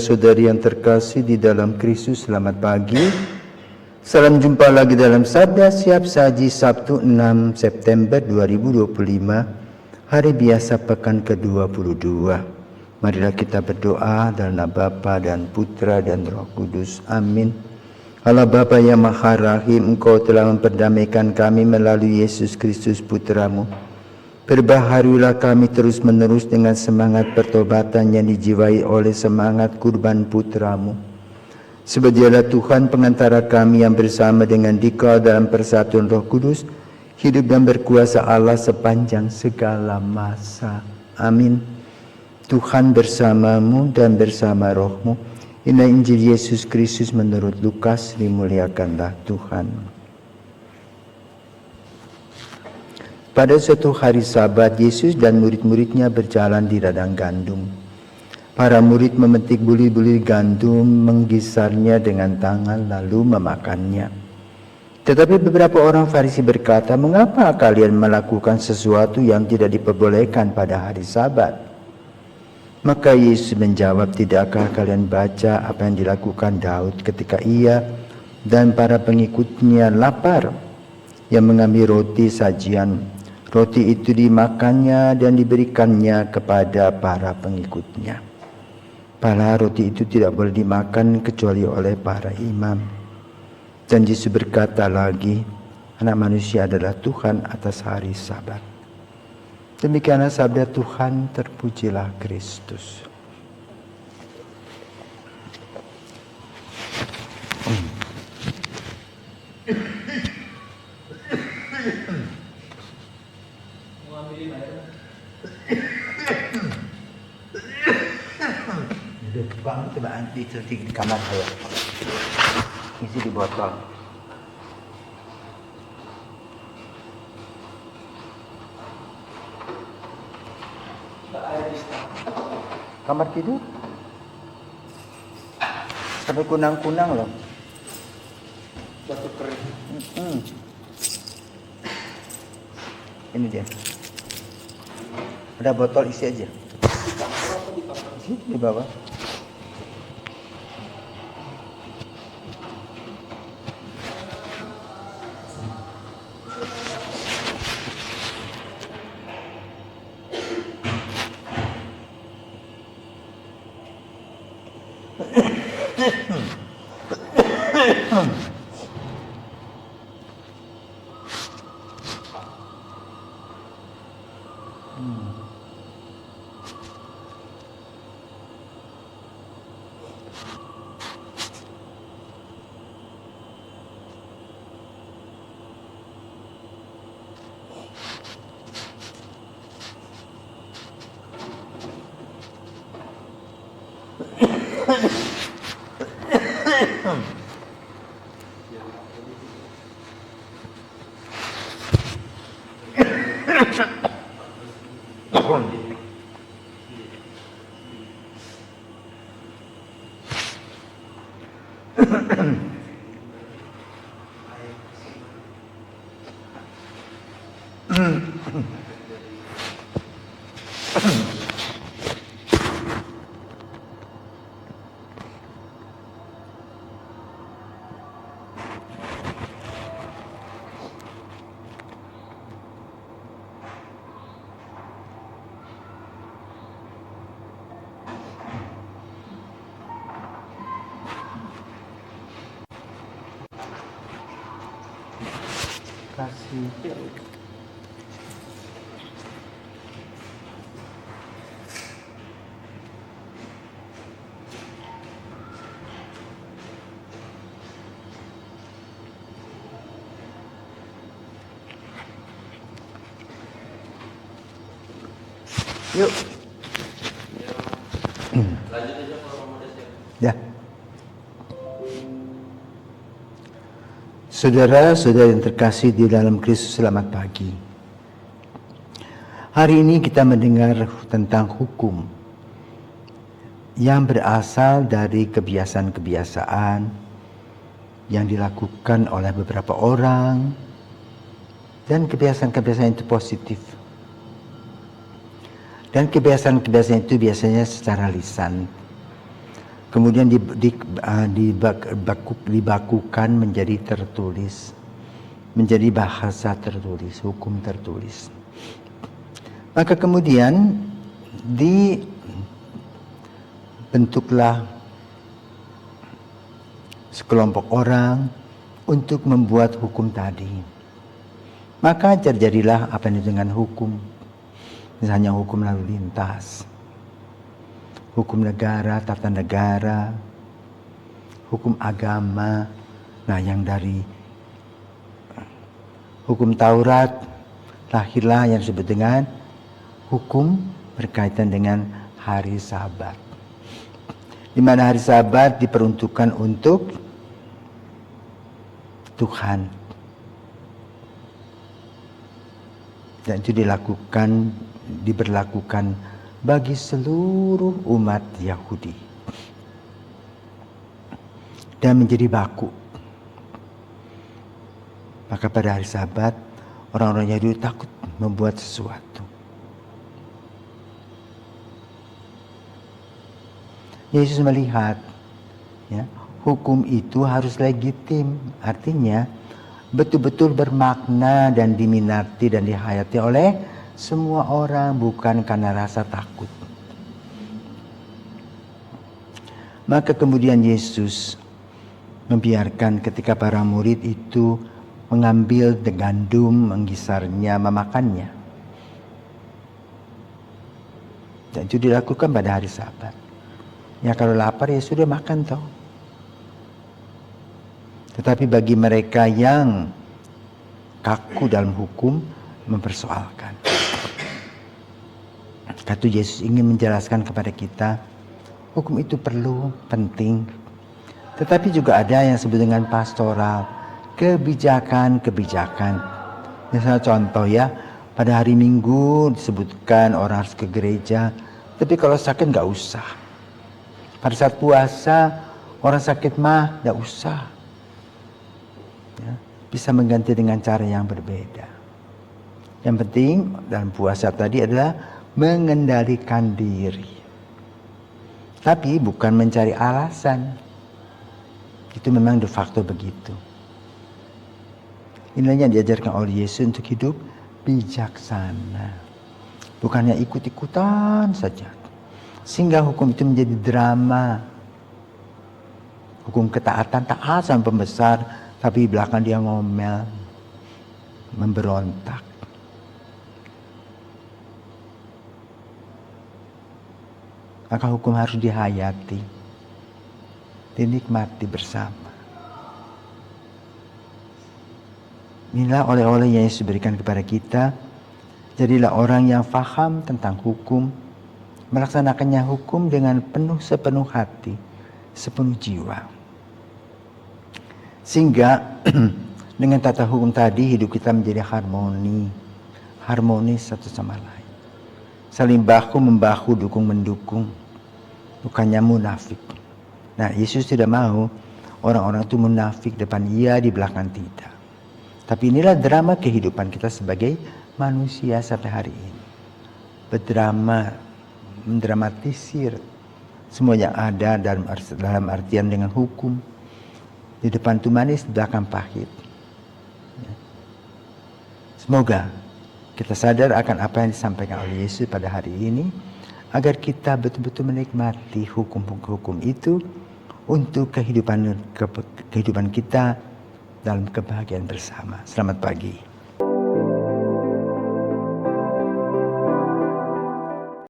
saudara-saudari yang terkasih di dalam Kristus, selamat pagi. Salam jumpa lagi dalam Sabda Siap Saji Sabtu 6 September 2025, hari biasa pekan ke-22. Marilah kita berdoa dalam nama Bapa dan Putra dan Roh Kudus. Amin. Allah Bapa yang Maha Rahim, Engkau telah memperdamaikan kami melalui Yesus Kristus Putra-Mu. Berbaharulah kami terus-menerus dengan semangat pertobatan yang dijiwai oleh semangat kurban Putra-Mu. Sebab Dialah Tuhan pengantara kami yang bersama dengan Dikau dalam persatuan Roh Kudus, hidup dan berkuasa Allah sepanjang segala masa. Amin. Tuhan bersamamu dan bersama rohmu. Inilah Injil Yesus Kristus menurut Lukas, dimuliakanlah Tuhan. Pada suatu hari Sabat, Yesus dan murid-muridnya berjalan di ladang gandum. Para murid memetik bulir-bulir gandum, menggisarnya dengan tangan lalu memakannya. Tetapi beberapa orang Farisi berkata, "Mengapa kalian melakukan sesuatu yang tidak diperbolehkan pada hari Sabat?" Maka Yesus menjawab, "Tidakkah kalian baca apa yang dilakukan Daud ketika ia dan para pengikutnya lapar, yang mengambil roti sajian? Roti itu dimakannya dan diberikannya kepada para pengikutnya. Padahal roti itu tidak boleh dimakan kecuali oleh para imam." Dan Yesus berkata lagi, Anak Manusia adalah Tuhan atas hari Sabat. Demikianlah sabda Tuhan, terpujilah Kristus. Bang, coba di kamar saya. Isi di botol. Kamar tidur. Sampai kunang-kunang loh. Batu kering. Ini dia. Ada botol, isi aja. Di bawah. Kasih. Yuk. Lanjut aja kalau mau ya. Saudara-saudara yang terkasih di dalam Kristus, selamat pagi. Hari ini kita mendengar tentang hukum yang berasal dari kebiasaan-kebiasaan yang dilakukan oleh beberapa orang, dan kebiasaan-kebiasaan itu positif. Dan kebiasaan-kebiasaan itu biasanya secara lisan. Kemudian dibakukan menjadi tertulis, menjadi bahasa tertulis, hukum tertulis. Maka kemudian dibentuklah sekelompok orang untuk membuat hukum tadi. Maka terjadilah apa yang dengan hukum. Misalnya hukum lalu lintas, hukum negara, tata negara, hukum agama. Nah, yang dari hukum Taurat lahirlah yang disebut dengan hukum berkaitan dengan hari Sabat. Di mana hari Sabat diperuntukkan untuk Tuhan. Dan itu diberlakukan bagi seluruh umat Yahudi. Dan menjadi baku. Maka pada hari Sabat, orang-orang Yahudi takut membuat sesuatu. Yesus melihat, ya, hukum itu harus legitim. Artinya, betul-betul bermakna dan diminati dan dihayati oleh semua orang, bukan karena rasa takut. Maka kemudian Yesus membiarkan ketika para murid itu mengambil gandum, menggisarnya, memakannya. Dan itu dilakukan pada hari Sabat. Ya kalau lapar ya sudah makan toh. Tetapi bagi mereka yang kaku dalam hukum, mempersoalkan. Kata Yesus ingin menjelaskan kepada kita, hukum itu perlu, penting. Tetapi juga ada yang disebut dengan pastoral, kebijakan-kebijakan. Misalnya contoh ya, pada hari Minggu disebutkan orang harus ke gereja, tapi kalau sakit nggak usah. Pada saat puasa, orang sakit mah nggak usah. Ya, bisa mengganti dengan cara yang berbeda. Yang penting dalam puasa tadi adalah mengendalikan diri. Tapi bukan mencari alasan. Itu memang de facto begitu. Inilah yang diajarkan oleh Yesus untuk hidup bijaksana. Bukannya ikut-ikutan saja. Sehingga hukum itu menjadi drama. Hukum ketaatan, taat sama pembesar, tapi belakang dia ngomel, memberontak. Maka hukum harus dihayati, dinikmati bersama. Inilah oleh-oleh yang Yesus berikan kepada kita. Jadilah orang yang faham tentang hukum, melaksanakannya hukum dengan sepenuh hati, sepenuh jiwa. Sehingga dengan tata hukum tadi hidup kita menjadi harmonis satu sama lain. Saling bahu-membahu, dukung-mendukung, bukannya munafik. Nah, Yesus tidak mau orang-orang itu munafik, depan iya, di belakang tidak. Tapi inilah drama kehidupan kita sebagai manusia sampai hari ini. Berdrama, mendramatisir semua yang ada dalam artian dengan hukum. Di depan itu manis, di belakang pahit. Semoga kita sadar akan apa yang disampaikan oleh Yesus pada hari ini, agar kita betul-betul menikmati hukum-hukum itu untuk kehidupan kita dalam kebahagiaan bersama. Selamat pagi.